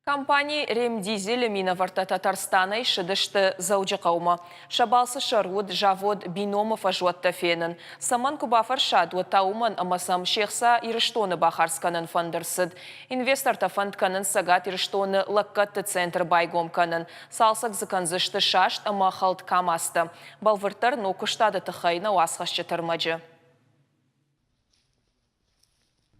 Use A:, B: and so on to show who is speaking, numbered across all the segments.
A: Компания Ремдизель Миноварта Татарстана шыдышты заужы қаума. Шабалсы шаруд, жавод, биномов ажуатта фенін. Саман кубафар шадуат тауман амасам шехса ирыштоны бахарсканын фандырсыд. Инвесторта фандканын сагат ирыштоны лаккатты центр байгом канын. Салсак зыканзышты шашт ама халт камасты. Балвыртар нокуштады тахайна уасхашчы тармаджы.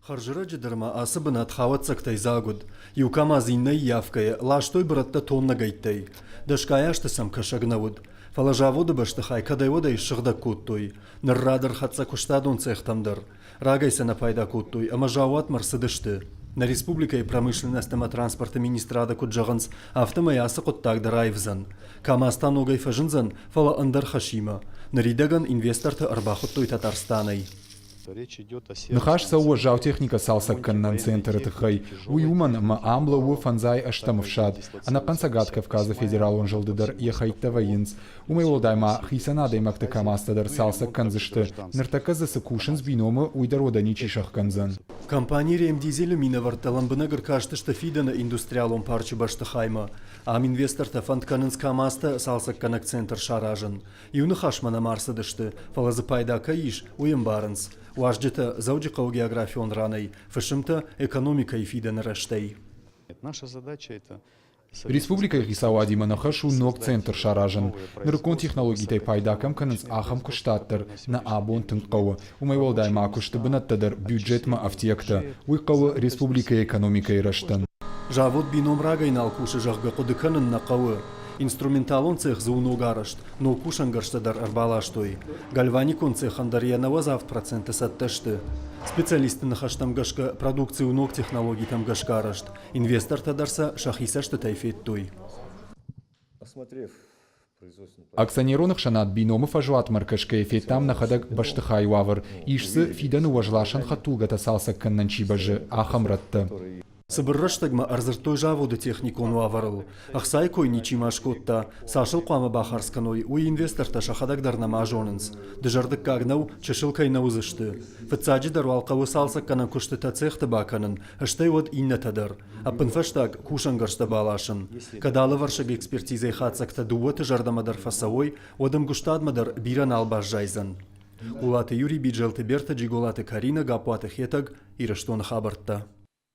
B: Харжыра жидырма асы бынат хаватсактай загуд. Юкама зиннай явкая, лаштой братта тонна гайттай. Дашкаяшты сам кашагнавуд. Фалажавуды баштыхай, кадайводай шыгда куттой. Ныррадыр хатса куштадун цехтамдыр. Рагайса на пайда куттой, ама жауат марсыдышты. На республика и промышленность транспорта министрада куджаганс автомаясы куттагдыр айвзан. Камастан огай фажынзан фала андар хашима. Наридаган инвесторты арбахуттой Татарстанай.
C: Нахаш сауа жау техника салсак каннан центр тхай. Уюман ма амбла у фанзай аштамовшад. Анакан сагат Кавказа федерал он жалдыдар ехайта воинц. Умейло дайма хисана даймакта камастадар салсак канзышты. Нартаказа сакушин с бинома уйдарода ничишах канзан.
B: Компания Ремдизель Миноварталан бынагыр каштышты фидана индустриалон парчы баштыхайма. Ам инвесторта фандканынс камаста салсак канак центр шаражын. Юны хашмана марсыдышты. Фалазы пайда каиш уем барынс. Важджета заудикау географион раной, фашимта экономика и фиден раштей.
D: Наша задача это
C: Республика Хисауади Манахашу ног центр шаражен. Ныркон технологий тай пайдакам канц ахам куштаттер на абон тынкау. Умайвал дайма кушты бынаттадыр бюджетма автиекта. Уйкау республика экономика и раштан.
B: Жавод бином рагайнал кушы жахга кудыканын на кауы. Инструменталон цех зауну гарышт, но кушангарштадар арбалаштой. Гальваникон цех андарьянова зав проценты сатташты. Специалисты нахаштам гашка продукцию ног технологий там гашкарашт. Инвестор тадарса шахисашты тайфеттой.
C: Акционеронных шанат биномов ажуат маркашка эффектам нахадак баштыхай вавр. Ишсы фидан уважлашан хатулга тасалса каннанчибажы ахамратта.
B: Сыбырраштагма арзыртой жаводы техникону аварыл. Ахсай кой ничимаш котта, сашыл қуама бахарсканой, уй инвесторта шахадагдарна мажонынс. Дыжардык кагнау чешылкай наузышты. Фыцаджи дарвалқавы салсак канан куштыта цехты баканын, аштай вот иннатадар. Апынфаштаг кушангаршта балашын. Кадалы варшаг экспертизай хатсакта дуваты жардамадар фасавой, одам гуштадмадар биран албаш жайзан. Улаты Юрий Биджелты Берта, Джиголаты Карина, Гапуаты Хетаг, Ираштон Хабартта.